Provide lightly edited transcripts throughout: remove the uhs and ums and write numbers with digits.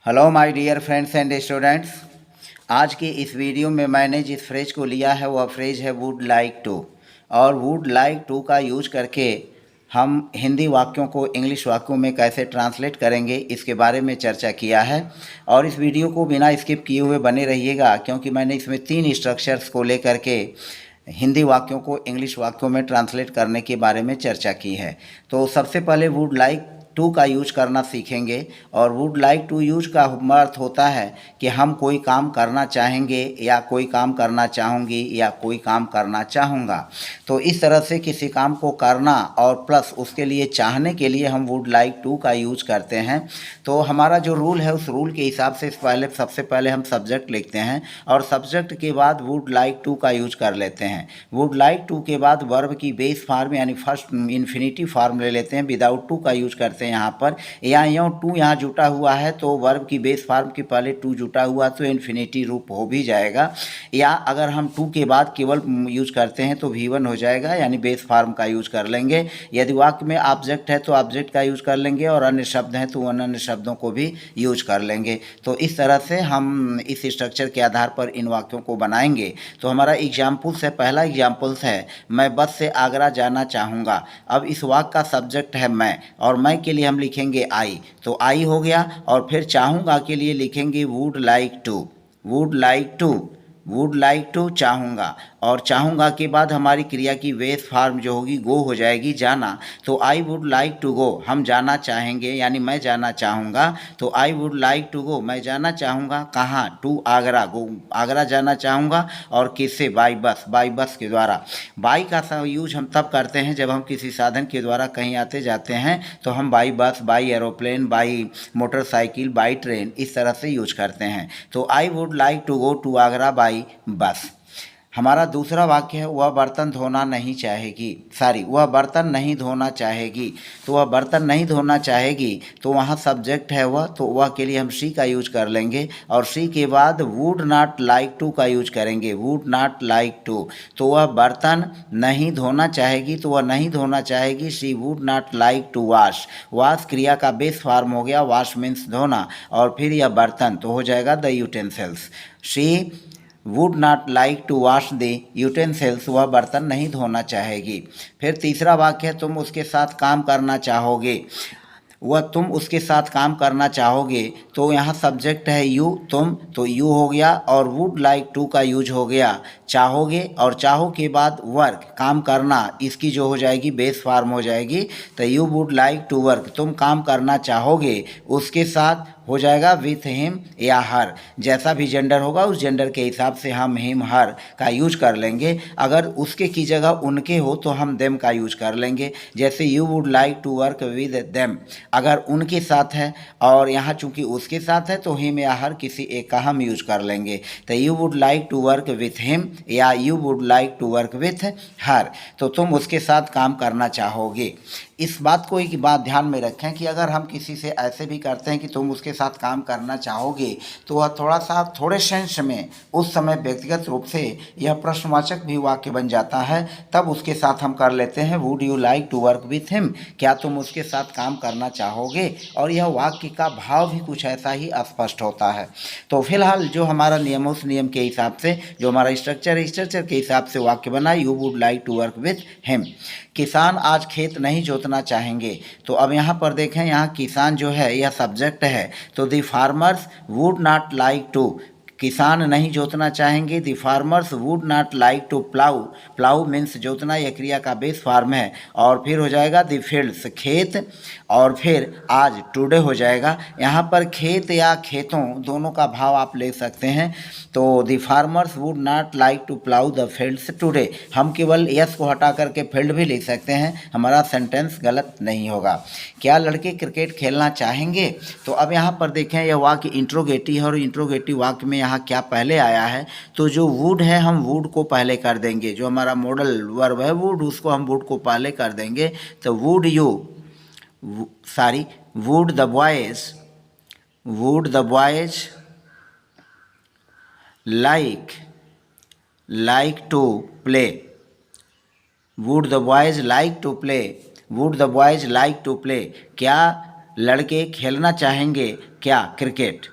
Hello my dear friends and students. आज की इस वीडियो में मैंने जिस फ्रेज को लिया है वह फ्रेज है वुड लाइक टू। और वुड लाइक टू का यूज करके हम हिंदी वाक्यों को इंग्लिश वाक्यों में कैसे ट्रांसलेट करेंगे इसके बारे में चर्चा किया है। और इस वीडियो को बिना स्किप किए हुए बने रहिएगा, क्योंकि मैंने इसमें 3 स्ट्रक्चर्स को लेकर के हिंदी वाक्यों को इंग्लिश वाक्यों में ट्रांसलेट करने के बारे में चर्चा की है। तो सबसे पहले वुड लाइक टू का यूज करना सीखेंगे। और वुड लाइक टू यूज का अर्थ होता है कि हम कोई काम करना चाहेंगे या कोई काम करना चाहूँगी या कोई काम करना चाहूँगा। तो इस तरह से किसी काम को करना और प्लस उसके लिए चाहने के लिए हम वुड लाइक टू का यूज करते हैं। तो हमारा जो रूल है उस रूल के हिसाब से सबसे पहले हम सब्जेक्ट लिखते हैं और सब्जेक्ट के बाद वुड लाइक टू का यूज कर लेते हैं। वुड लाइक टू के बाद वर्ब की बेस फॉर्म यानी फर्स्ट इन्फिनिटी फॉर्म ले लेते हैं, विदाउट टू का यूज करते हैं यहाँ पर। या यूँ टू यहाँ जुटा हुआ है तो वर्ब की बेस फॉर्म के पहले टू जुटा हुआ तो इन्फिनिटी रूप हो भी जाएगा। या अगर हम टू के बाद केवल यूज करते हैं तो V1 हो जाएगा, यानी बेस फॉर्म का यूज कर लेंगे। यदि वाक्य में ऑब्जेक्ट है तो ऑब्जेक्ट का यूज कर लेंगे और अन्य शब्द हैं तो उन अन्य शब्दों को भी यूज कर लेंगे। तो इस तरह से हम इस स्ट्रक्चर के आधार पर इन वाक्यों को बनाएंगे। तो हमारा एग्जाम्पल्स है, पहला एग्जाम्पल्स है मैं बस से आगरा जाना चाहूँगा। अब इस वाक्य का सब्जेक्ट है मैं, और मैं के लिए हम लिखेंगे आई, तो आई हो गया। और फिर चाहूँगा के लिए लिखेंगे would like to, would like to, would like to चाहूँगा। और चाहूँगा के बाद हमारी क्रिया की बेस फॉर्म जो होगी गो हो जाएगी, जाना। तो I would like to go, हम जाना चाहेंगे यानी मैं जाना चाहूँगा। तो I would like to go, मैं जाना चाहूँगा कहाँ, टू आगरा, गो आगरा जाना चाहूँगा। और किससे, बाई बस, बाई बस के द्वारा। बाई का यूज हम तब करते हैं जब हम किसी साधन के द्वारा कहीं आते जाते हैं, तो हम by bus, by aeroplane, by motorcycle, by train इस तरह से यूज करते हैं। तो I would like to go to Agra by bus. हमारा दूसरा वाक्य है वह बर्तन धोना नहीं चाहेगी, वह बर्तन नहीं धोना चाहेगी। तो वह बर्तन नहीं धोना चाहेगी, तो वहाँ सब्जेक्ट है वह, तो वह के लिए हम शी का यूज कर लेंगे। और शी के बाद वुड नॉट लाइक टू का यूज करेंगे, वुड नॉट लाइक टू। तो वह बर्तन नहीं धोना चाहेगी, तो वह नहीं धोना चाहेगी, she would not like to wash. Wash क्रिया का बेस फॉर्म हो गया, वॉश मीन्स धोना, और फिर यह बर्तन तो हो जाएगा the utensils. She would not like to wash the utensils, वह बर्तन नहीं धोना चाहेगी। फिर तीसरा वाक्य है तुम उसके साथ काम करना चाहोगे, वह तुम उसके साथ काम करना चाहोगे। तो यहाँ सब्जेक्ट है यू, तुम, तो यू हो गया। और वुड लाइक टू का यूज हो गया चाहोगे, और चाहो के बाद वर्क काम करना, इसकी जो हो जाएगी बेस फॉर्म हो जाएगी। तो you would like to work, तुम काम करना चाहोगे उसके साथ, हो जाएगा विथ हिम या हर, जैसा भी जेंडर होगा उस जेंडर के हिसाब से हम हिम हर का यूज कर लेंगे। अगर उसके की जगह उनके हो तो हम देम का यूज कर लेंगे। जैसे you would like to work with them, अगर उनके साथ है और यहाँ चूंकि उसके साथ है तो हिम या हर किसी एक का हम यूज कर लेंगे। तो you would like to work with him या you would like to work with her, तो तुम उसके साथ काम करना चाहोगे। इस बात को एक बात ध्यान में रखें कि अगर हम किसी से ऐसे भी करते हैं कि तुम उसके साथ काम करना चाहोगे, तो वह थोड़े सेंस में उस समय व्यक्तिगत रूप से यह प्रश्नवाचक भी वाक्य बन जाता है। तब उसके साथ हम कर लेते हैं would you like to work with him, क्या तुम उसके साथ काम करना चाहोगे। और यह वाक्य का भाव भी कुछ ऐसा ही स्पष्ट होता है। तो फिलहाल जो हमारा नियम उस नियम के हिसाब से, जो हमारा स्ट्रक्चर के हिसाब से वाक्य बना you would like to work with him. किसान आज खेत नहीं जोतना चाहेंगे। तो अब यहाँ पर देखें, यहाँ किसान जो है यह सब्जेक्ट है, तो the farmers would not like to, किसान नहीं जोतना चाहेंगे, the farmers would not like to plough, plough means जोतना, यह क्रिया का बेस फॉर्म है। और फिर हो जाएगा द फील्ड्स, खेत, और फिर आज टुडे हो जाएगा। यहाँ पर खेत या खेतों दोनों का भाव आप ले सकते हैं। तो the farmers would not like to plough the fields today, हम केवल यस को हटा करके फील्ड भी लिख सकते हैं, हमारा सेंटेंस गलत नहीं होगा। क्या लड़के क्रिकेट खेलना चाहेंगे। तो अब यहाँ पर देखें यह वाक्य इंट्रोगेटिव है, और इंट्रोगेटिव वाक्य में यहाँ क्या पहले आया है, तो जो वुड है हम वुड को पहले कर देंगे, जो हमारा मॉडल वर्ब है वुड, उसको हम वुड को पहले कर देंगे। तो would you would the boys like to play, would the boys like to play, would the boys like to play, क्या लड़के खेलना चाहेंगे क्या क्रिकेट।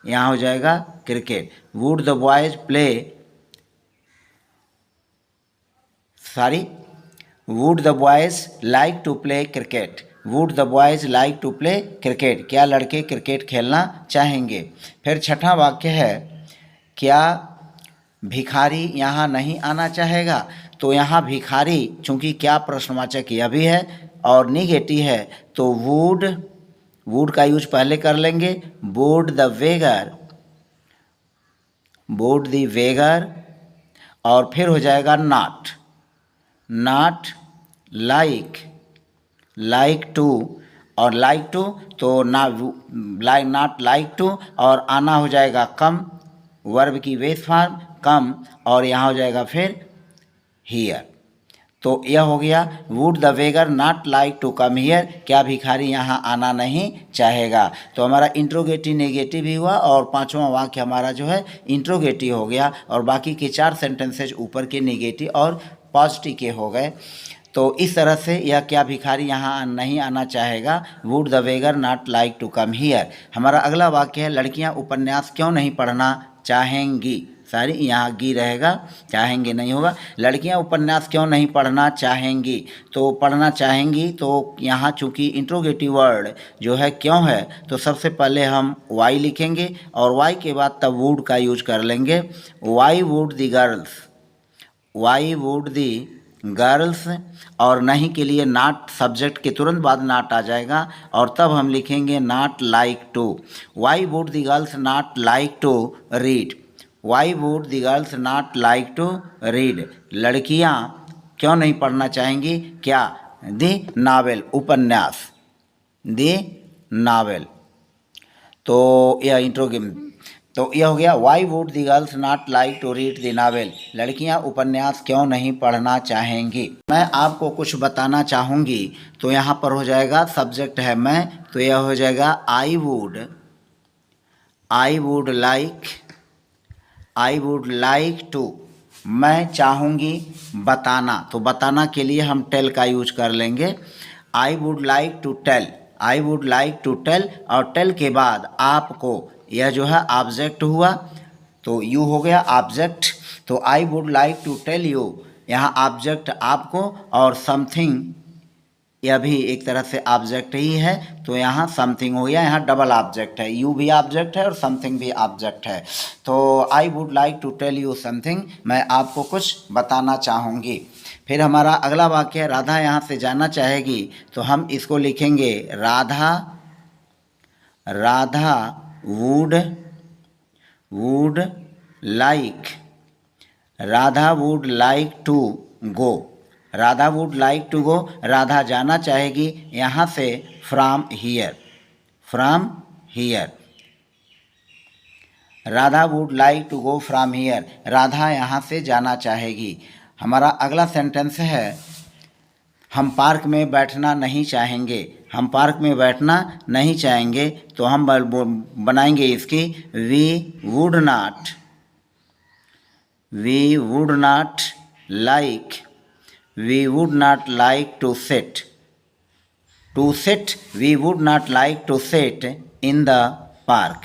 यहाँ हो जाएगा cricket. Would the boys play, sorry, would the boys like to play cricket. Would the boys like to play cricket, क्या लड़के क्रिकेट खेलना चाहेंगे। फिर छठा वाक्य है, क्या भिखारी यहाँ नहीं आना चाहेगा। तो यहाँ भिखारी चूंकि क्या प्रश्नवाचक यह भी है और निगेटिव है, तो वुड का यूज पहले कर लेंगे। बोर्ड द वेगर, बोर्ड द वेगर, और फिर हो जाएगा नॉट, नॉट लाइक टू, और लाइक टू तो नॉट लाइक टू, और आना हो जाएगा कम, वर्ब की बेस फॉर्म कम, और यहाँ हो जाएगा फिर हियर। तो यह हो गया would the beggar not like to come here, क्या भिखारी यहाँ आना नहीं चाहेगा। तो हमारा इंट्रोगेटिव नेगेटिव भी हुआ और पांचवा वाक्य हमारा जो है इंट्रोगेटिव हो गया, और बाकी के 4 सेंटेंसेज ऊपर के नेगेटिव और पॉजिटिव के हो गए। तो इस तरह से यह क्या भिखारी यहाँ नहीं आना चाहेगा, would the beggar not like to come here. हमारा अगला वाक्य है, लड़कियाँ उपन्यास क्यों नहीं पढ़ना चाहेंगी। सारी यहाँ गी रहेगा, चाहेंगे नहीं होगा। लड़कियाँ उपन्यास क्यों नहीं पढ़ना चाहेंगी, तो पढ़ना चाहेंगी, तो यहाँ चूँकि इंट्रोगेटिव वर्ड जो है क्यों है, तो सबसे पहले हम वाई लिखेंगे और वाई के बाद तब वुड का यूज कर लेंगे। Y would the girls, Y would the girls, और नहीं के लिए नॉट, सब्जेक्ट के तुरंत बाद नॉट आ जाएगा और तब हम लिखेंगे not like to. Why would the girls not like to read, why would the girls not like to read, लड़कियाँ क्यों नहीं पढ़ना चाहेंगी क्या, दी नावल, उपन्यास, दी नावल। तो यह इंट्रोगेम, तो यह हो गया why would the girls not like to read the novel, लड़कियां उपन्यास क्यों नहीं पढ़ना चाहेंगी। मैं आपको कुछ बताना चाहूँगी, तो यहाँ पर हो जाएगा सब्जेक्ट है मैं, तो यह हो जाएगा आई वुड लाइक टू, मैं चाहूँगी बताना, तो बताना के लिए हम टेल का यूज कर लेंगे। I would like to tell, I would like to tell, और टेल के बाद आपको, यह जो है ऑब्जेक्ट हुआ, तो यू हो गया ऑब्जेक्ट। तो I would like to tell you, यहाँ ऑब्जेक्ट आपको, और समथिंग यह भी एक तरह से ऑब्जेक्ट ही है, तो यहाँ समथिंग हो गया, यहाँ डबल ऑब्जेक्ट है, यू भी ऑब्जेक्ट है और समथिंग भी ऑब्जेक्ट है। तो I would like to tell you something, मैं आपको कुछ बताना चाहूँगी। फिर हमारा अगला वाक्य है, राधा यहाँ से जाना चाहेगी, तो हम इसको लिखेंगे Radha would like to go, Radha would like to go, Radha जाना चाहेगी यहाँ से from here, Radha would like to go from here, Radha यहाँ से जाना चाहेगी। हमारा अगला सेंटेंस है, हम पार्क में बैठना नहीं चाहेंगे, हम पार्क में बैठना नहीं चाहेंगे, तो हम बनाएंगे इसकी we would not like to sit, we would not like to sit in the park,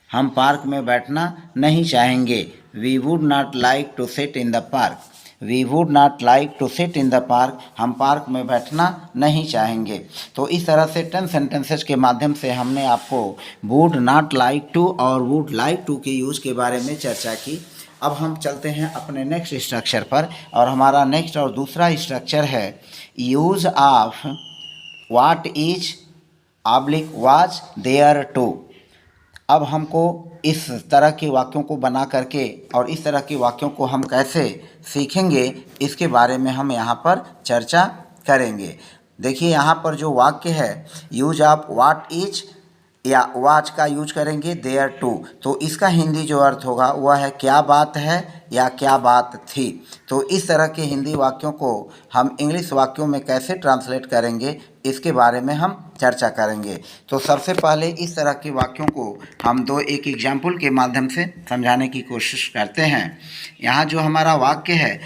हम पार्क में बैठना नहीं चाहेंगे, we would not like to sit in the park, we would not like to sit in the park, हम park में बैठना नहीं चाहेंगे। तो इस तरह से 10 सेंटेंसेस के माध्यम से हमने आपको वुड नॉट लाइक टू और वुड लाइक टू के यूज़ के बारे में चर्चा की। अब हम चलते हैं अपने नेक्स्ट स्ट्रक्चर पर, और हमारा नेक्स्ट और दूसरा स्ट्रक्चर है use of what is oblique was there to. अब हमको इस तरह के वाक्यों को बना करके और इस तरह के वाक्यों को हम कैसे सीखेंगे, इसके बारे में हम यहाँ पर चर्चा करेंगे। देखिए यहाँ पर जो वाक्य है, यूज ऑफ व्हाट इज या वाच का यूज करेंगे देयर टू, तो इसका हिंदी जो अर्थ होगा वह है क्या बात है या क्या बात थी। तो इस तरह के हिंदी वाक्यों को हम इंग्लिश वाक्यों में कैसे ट्रांसलेट करेंगे, इसके बारे में हम चर्चा करेंगे। तो सबसे पहले इस तरह के वाक्यों को हम एक एग्जाम्पल के माध्यम से समझाने की कोशिश करते हैं। यहाँ जो हमारा वाक्य है,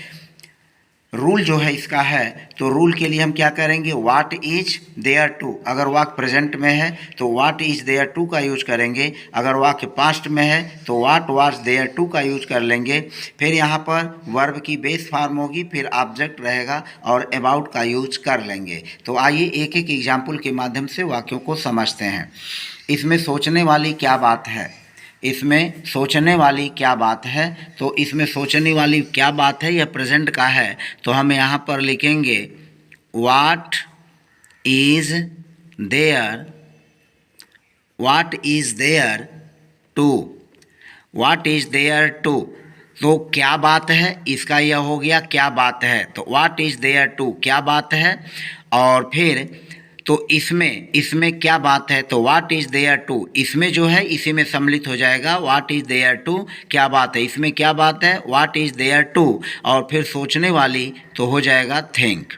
रूल जो है इसका है, तो रूल के लिए हम क्या करेंगे, व्हाट इज देयर टू। अगर वाक्य प्रेजेंट में है तो व्हाट इज देयर टू का यूज करेंगे। अगर वाक्य पास्ट में है तो व्हाट वाज देयर टू का यूज कर लेंगे। फिर यहाँ पर वर्ब की बेस फॉर्म होगी, फिर ऑब्जेक्ट रहेगा और अबाउट का यूज कर लेंगे। तो आइए एक एक एग्जाम्पल के माध्यम से वाक्यों को समझते हैं। इसमें सोचने वाली क्या बात है, इसमें सोचने वाली क्या बात है, तो इसमें सोचने वाली क्या बात है, यह प्रेजेंट का है, तो हम यहाँ पर लिखेंगे what is there, what is there to, what is there to. तो क्या बात है, इसका यह हो गया क्या बात है, तो व्हाट इज देयर टू क्या बात है। और फिर तो इसमें क्या बात है, तो व्हाट इज़ देयर टू, इसमें जो है इसी में सम्मिलित हो जाएगा, व्हाट इज़ देयर टू क्या बात है, इसमें क्या बात है, व्हाट इज़ देयर टू। और फिर सोचने वाली तो हो जाएगा थिंक,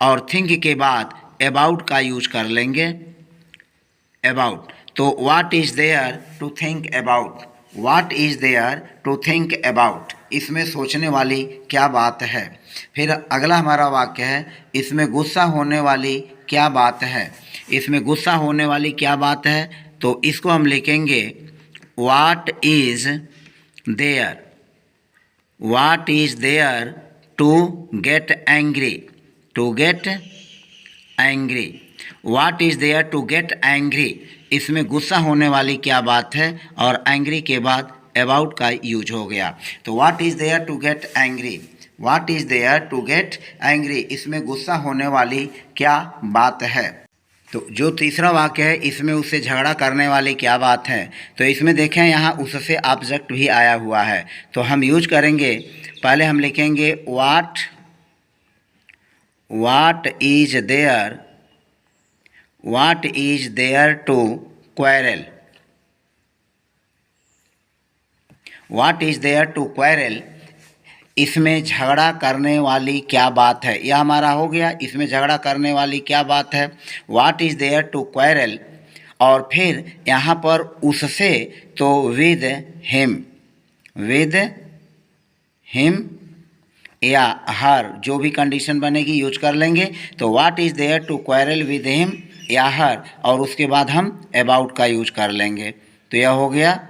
और थिंक के बाद अबाउट का यूज कर लेंगे, अबाउट। तो what is there to think about, what is there to think about, इसमें सोचने वाली क्या बात है। फिर अगला हमारा वाक्य है, इसमें गुस्सा होने वाली क्या बात है, इसमें गुस्सा होने वाली क्या बात है, तो इसको हम लिखेंगे what is there, what is there to get angry, to get angry, what is there to get angry, इसमें गुस्सा होने वाली क्या बात है, और एंग्री के बाद अबाउट का यूज हो गया। तो what is there to get angry, what is there to get angry, इसमें गुस्सा होने वाली क्या बात है। तो जो तीसरा वाक्य है, इसमें उससे झगड़ा करने वाली क्या बात है, तो इसमें देखें यहाँ उससे ऑब्जेक्ट भी आया हुआ है, तो हम यूज करेंगे, पहले हम लिखेंगे what is there, what is there to quarrel, what is there to quarrel, इसमें झगड़ा करने वाली क्या बात है, यह हमारा हो गया, इसमें झगड़ा करने वाली क्या बात है, what is there to quarrel. और फिर यहाँ पर उससे तो विद हिम या हर, जो भी कंडीशन बनेगी यूज कर लेंगे। तो what is there to quarrel with him या हर, और उसके बाद हम अबाउट का यूज कर लेंगे। तो यह हो गया,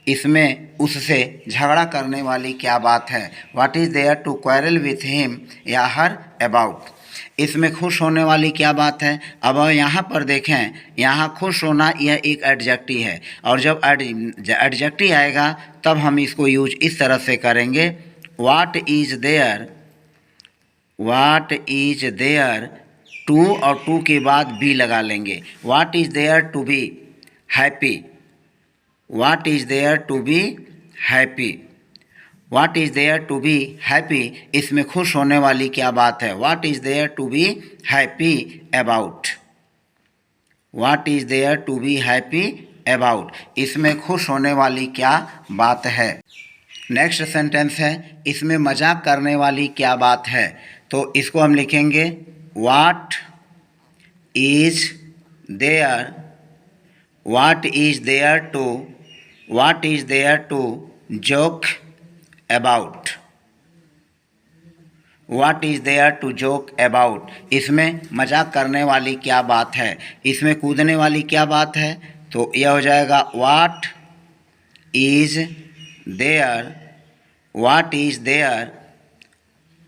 इसमें उससे झगड़ा करने वाली क्या बात है, what is there to quarrel with him या हर अबाउट। इसमें खुश होने वाली क्या बात है। अब यहाँ पर देखें, यहाँ खुश होना यह एक एडजेक्टिव है, और जब एडजेक्टिव आएगा तब हम इसको यूज इस तरह से करेंगे, व्हाट इज़ देयर टू, और टू के बाद बी लगा लेंगे, what is there to be happy, what is there to be happy, what is there to be happy, इसमें खुश होने वाली क्या बात है, what is there to be happy about, what is there to be happy about, इसमें खुश होने वाली क्या बात है। नेक्स्ट सेंटेंस है, इसमें मजाक करने वाली क्या बात है, तो इसको हम लिखेंगे what is there, what is there to joke about, what is there to joke about, इसमें मजाक करने वाली क्या बात है, इसमें कूदने वाली क्या बात है, तो यह हो जाएगा what is there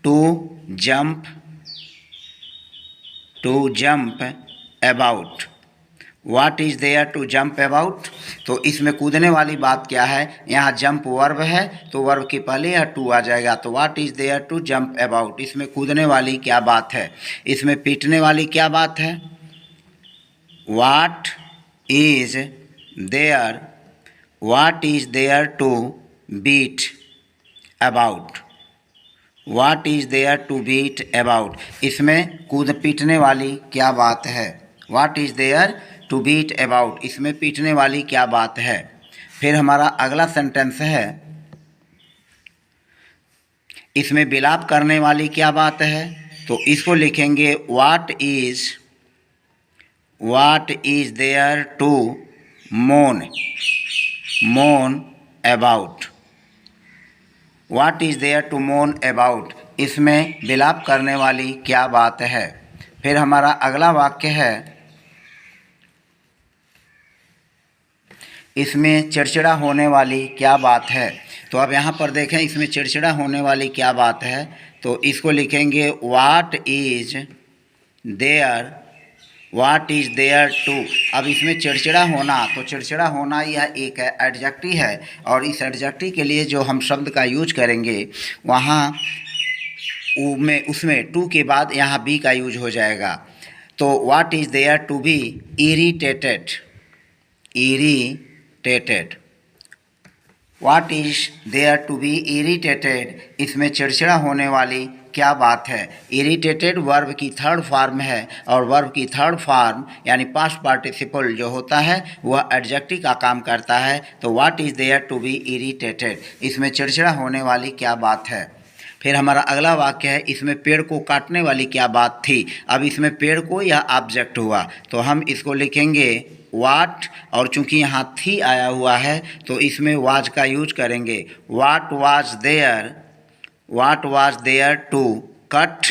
to jump about, what is there to jump about. तो इसमें कूदने वाली बात क्या है, यहाँ जंप वर्ब है तो वर्ब के पहले यह टू आ जाएगा, तो what is there to jump about, इसमें कूदने वाली क्या बात है। इसमें पीटने वाली क्या बात है, what is there to beat about, what is there to beat about, इसमें कूद पीटने वाली क्या बात है, what is there to beat about, इसमें पीटने वाली क्या बात है। फिर हमारा अगला सेंटेंस है, इसमें विलाप करने वाली क्या बात है, तो इसको लिखेंगे what is there to moan about, what is there to moan about, इसमें विलाप करने वाली क्या बात है। फिर हमारा अगला वाक्य है, इसमें चिड़चिड़ा होने वाली क्या बात है। तो अब यहाँ पर देखें, इसमें चिड़चिड़ा होने वाली क्या बात है, तो इसको लिखेंगे व्हाट इज देयर टू। अब इसमें चिड़चिड़ा होना, तो चिड़चिड़ा होना यह एक एडजेक्टिव है, और इस एडजेक्टिव के लिए जो हम शब्द का यूज करेंगे वहाँ उसमें टू के बाद यहाँ बी का यूज हो जाएगा। तो what is there to be irritated, what is there to be irritated, इसमें चिड़चिड़ा होने वाली क्या बात है। इरिटेटेड वर्ब की थर्ड फॉर्म है, और वर्ब की थर्ड फॉर्म यानी पास्ट पार्टिसिपल जो होता है वह एडजेक्टिव का काम करता है। तो what is there to be irritated, इसमें चिड़चिड़ा होने वाली क्या बात है। फिर हमारा अगला वाक्य है, इसमें पेड़ को काटने वाली क्या बात थी। अब इसमें पेड़ को यह ऑब्जेक्ट हुआ, तो हम इसको लिखेंगे वाट, और चूंकि यहाँ थी आया हुआ है तो इसमें वाज का यूज करेंगे। What was there to cut,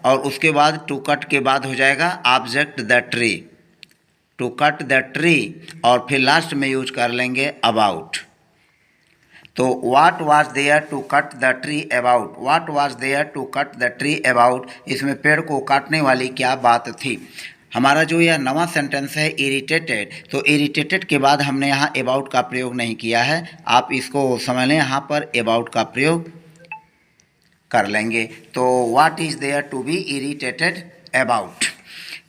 और उसके बाद टू कट के बाद हो जाएगा object the tree, to cut the tree, और फिर लास्ट में यूज कर लेंगे अबाउट। तो what was there to cut the tree about, what was there to cut the tree about, इसमें पेड़ को काटने वाली क्या बात थी। हमारा जो यह नवा सेंटेंस है इरिटेटेड, तो इरिटेटेड के बाद हमने यहाँ अबाउट का प्रयोग नहीं किया है, आप इसको समझ लें, यहाँ पर अबाउट का प्रयोग कर लेंगे। तो what is there to be irritated about.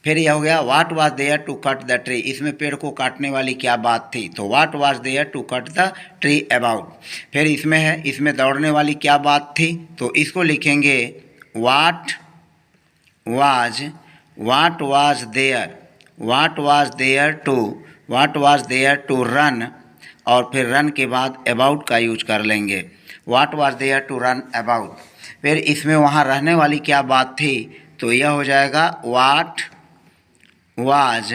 फिर यह हो गया what was there to cut the tree, इसमें पेड़ को काटने वाली क्या बात थी। तो what was there to cut the tree about. फिर इसमें है, इसमें दौड़ने वाली क्या बात थी, तो इसको लिखेंगे what was there to run, और फिर रन के बाद अबाउट का यूज कर लेंगे। What was there to run about. फिर इसमें वहाँ रहने वाली क्या बात थी, तो यह हो जाएगा what was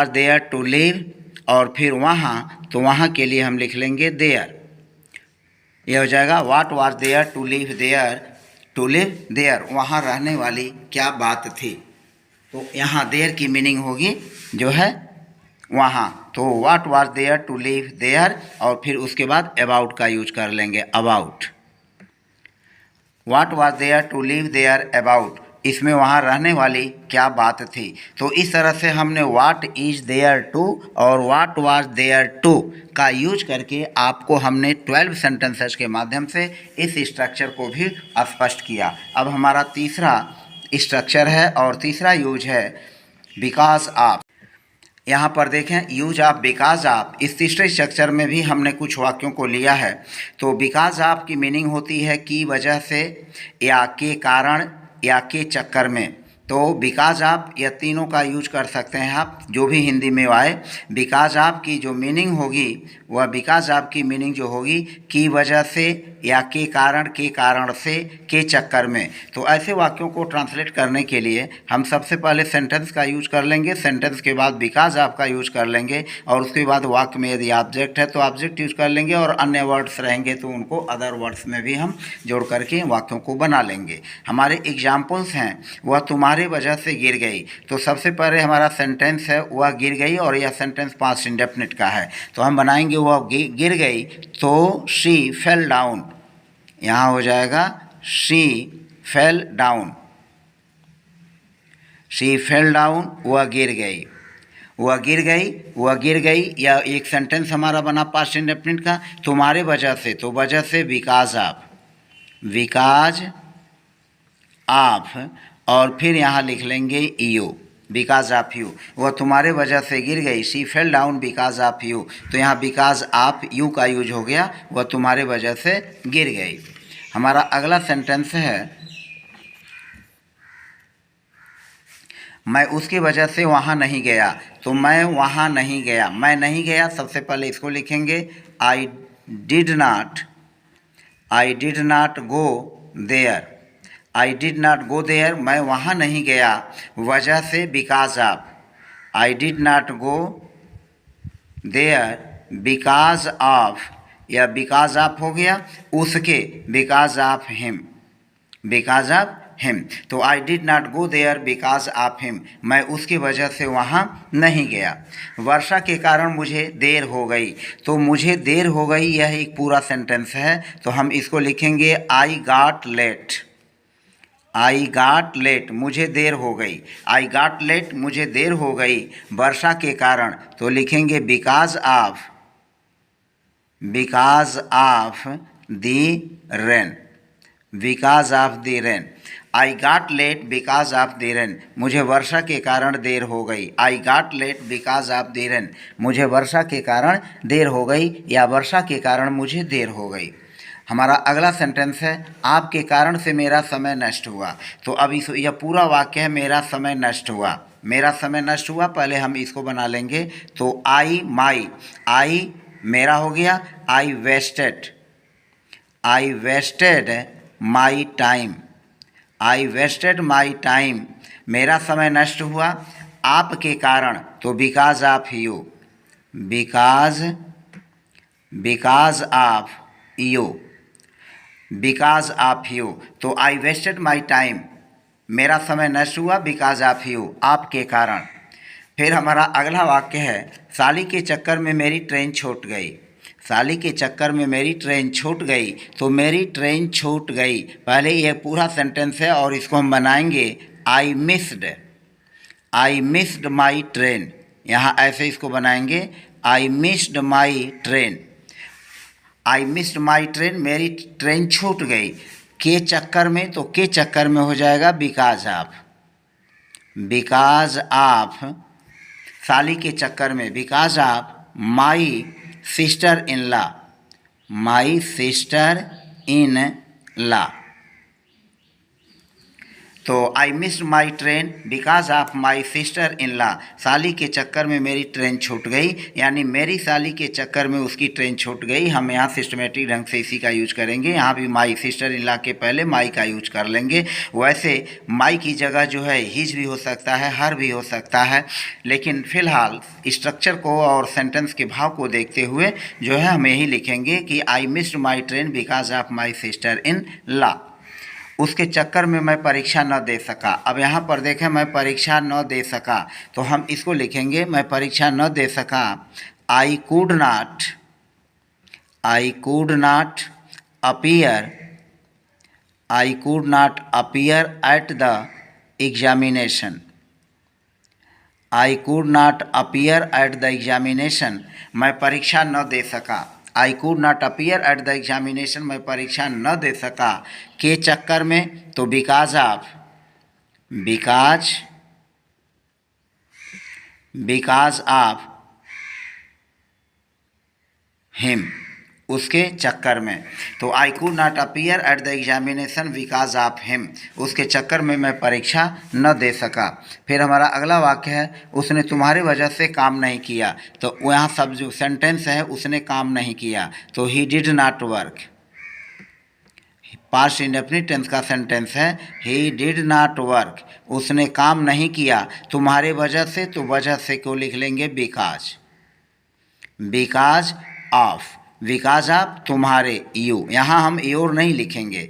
there to live, और फिर वहाँ, तो वहाँ के लिए हम लिख लेंगे देयर, यह हो जाएगा what was there to live there, वहाँ रहने वाली क्या बात थी। तो यहाँ देयर की मीनिंग होगी जो है वहाँ, तो what was there to live there, और फिर उसके बाद अबाउट का यूज कर लेंगे about. What was there to live there about, इसमें वहाँ रहने वाली क्या बात थी। तो इस तरह से हमने व्हाट इज देयर टू और व्हाट वाज देयर टू का यूज करके आपको हमने 12 सेंटेंसेस के माध्यम से इस स्ट्रक्चर को भी स्पष्ट किया। अब हमारा तीसरा स्ट्रक्चर है और तीसरा यूज है बिकॉज ऑफ। यहाँ पर देखें यूज ऑफ बिकॉज ऑफ, इस तीसरे स्ट्रक्चर में भी हमने कुछ वाक्यों को लिया है। तो बिकॉज ऑफ की मीनिंग होती है की वजह से, या के कारण, या के चक्कर में। तो बिकॉज ऑफ यह तीनों का यूज कर सकते हैं आप, जो भी हिंदी में आए। बिकॉज ऑफ की जो मीनिंग होगी वह बिकॉज ऑफ की मीनिंग जो होगी की वजह से, या के कारण से, के चक्कर में। तो ऐसे वाक्यों को ट्रांसलेट करने के लिए हम सबसे पहले सेंटेंस का यूज कर लेंगे, सेंटेंस के बाद बिकॉज ऑफ का यूज कर लेंगे, और उसके बाद वाक्य में यदि ऑब्जेक्ट है तो ऑब्जेक्ट यूज कर लेंगे, और अन्य वर्ड्स रहेंगे तो उनको अदर वर्ड्स में भी हम जोड़ करके वाक्यों को बना लेंगे। हमारे एग्जाम्पल्स हैं, वह तुम्हारे वजह से गिर गई। तो सबसे पहले हमारा सेंटेंस है वह गिर गई, और यह सेंटेंस पास्ट इंडेफिनिट का है। तो हम बनाएंगे वह गिर गई, तो शी फेल डाउन, यहाँ हो जाएगा शी फेल डाउन, वह गिर गई, यह एक सेंटेंस हमारा बना पास्ट इंडेफिनिट का। तुम्हारे वजह से, तो वजह से बिकॉज ऑफ, और फिर यहाँ लिख लेंगे यू, बिकॉज ऑफ यू, वह तुम्हारे वजह से गिर गई। She fell down because of you, तो यहाँ बिकॉज ऑफ यू का यूज हो गया, वह तुम्हारे वजह से गिर गई। हमारा अगला सेंटेंस है मैं उसकी वजह से वहाँ नहीं गया। तो मैं वहाँ नहीं गया, सबसे पहले इसको लिखेंगे I did not go there, मैं वहाँ नहीं गया वजह से because of, I did not go there because of, या बिकॉज ऑफ हो गया उसके, because of him, because of him. तो I did not go there because of him, मैं उसकी वजह से वहाँ नहीं गया। वर्षा के कारण मुझे देर हो गई, तो मुझे देर हो गई यह एक पूरा सेंटेंस है, तो हम इसको लिखेंगे I got late. I got late, मुझे देर हो गई। आई गॉट लेट, मुझे देर हो गई वर्षा के कारण, तो लिखेंगे because of, because of the rain, because of the rain. I got late because of the rain, मुझे वर्षा के कारण देर हो गई। I got late because of the rain, मुझे वर्षा के कारण देर हो गई, या वर्षा के कारण मुझे देर हो गई। हमारा अगला सेंटेंस है आपके कारण से मेरा समय नष्ट हुआ। तो अब इस यह पूरा वाक्य है मेरा समय नष्ट हुआ, मेरा समय नष्ट हुआ। पहले हम इसको बना लेंगे, तो आई माई, आई मेरा हो गया, I wasted, I wasted my time, I wasted my time, मेरा समय नष्ट हुआ आपके कारण, तो because of you, because, because of you, because of you. तो आई वेस्टेड माई टाइम, मेरा समय नष्ट हुआ बिकॉज ऑफ यू, आपके कारण। फिर हमारा अगला वाक्य है साली के चक्कर में मेरी ट्रेन छूट गई, साली के चक्कर में मेरी ट्रेन छूट गई, तो मेरी ट्रेन छूट गई, पहले ये पूरा सेंटेंस है और इसको हम बनाएंगे I missed, I missed my train. यहाँ ऐसे इसको बनाएंगे आई missed my train, I missed my train, मेरी ट्रेन छूट गई। के चक्कर में, तो के चक्कर में हो जाएगा बिकॉज ऑफ, बिकॉज ऑफ साली के चक्कर में, because of my sister in law, my sister in law. तो I missed my train because of my sister in law, साली के चक्कर में मेरी ट्रेन छूट गई, यानी मेरी साली के चक्कर में उसकी ट्रेन छूट गई। हम यहाँ सिस्टमेटिक ढंग से इसी का यूज करेंगे, यहाँ भी माई सिस्टर इन लॉ के पहले माई का यूज कर लेंगे। वैसे माई की जगह जो है हिज भी हो सकता है, हर भी हो सकता है, लेकिन फ़िलहाल स्ट्रक्चर को और सेंटेंस के भाव को देखते हुए जो है हम यही लिखेंगे कि आई missed my train because of my sister in law, उसके चक्कर में मैं परीक्षा न दे सका। अब यहाँ पर देखें मैं परीक्षा न दे सका, तो हम इसको लिखेंगे मैं परीक्षा न दे सका, I could not, I could not appear, I could not appear at the examination, I could not appear at the examination, मैं परीक्षा न दे सका। I could not appear at the examination, मैं परीक्षा न दे सका। के चक्कर में, तो because of, because, because of him, उसके चक्कर में। तो I could not appear at the examination because of him, उसके चक्कर में मैं परीक्षा न दे सका। फिर हमारा अगला वाक्य है उसने तुम्हारी वजह से काम नहीं किया, तो यहाँ सब जो सेंटेंस है उसने काम नहीं किया, तो he did not work, past indefinite tense का सेंटेंस है ही डिड नॉट वर्क, उसने काम नहीं किया तुम्हारे वजह से, तो वजह से को लिख लेंगे because, because of, because of तुम्हारे, यू, यहाँ हम योर नहीं लिखेंगे,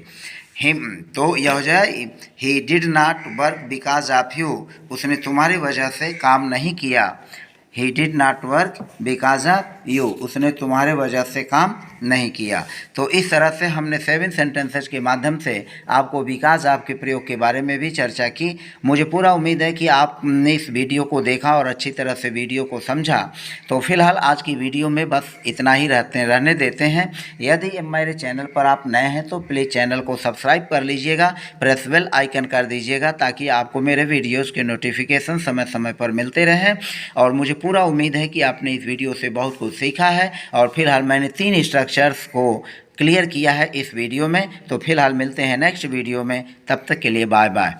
हिम, तो यह हो जाए ही did not work because of you, उसने तुम्हारी वजह से काम नहीं किया। ही did not work because of you, उसने तुम्हारे वजह से काम नहीं किया। तो इस तरह से हमने 7 सेंटेंसेस के माध्यम से आपको बिकॉज ऑफ के प्रयोग के बारे में भी चर्चा की। मुझे पूरा उम्मीद है कि आपने इस वीडियो को देखा और अच्छी तरह से वीडियो को समझा। तो फिलहाल आज की वीडियो में बस इतना ही रहने देते हैं। यदि मेरे चैनल पर आप नए हैं तो प्लीज़ चैनल को सब्सक्राइब कर लीजिएगा, प्रेस बेल आइकन कर दीजिएगा ताकि आपको मेरे वीडियोज़ के नोटिफिकेशन समय समय पर मिलते रहें। और मुझे पूरा उम्मीद है कि आपने इस वीडियो से बहुत कुछ सीखा है। और फिलहाल मैंने 3 स्ट्रक्चर्स को क्लियर किया है इस वीडियो में। तो फिलहाल मिलते हैं नेक्स्ट वीडियो में, तब तक के लिए बाय बाय।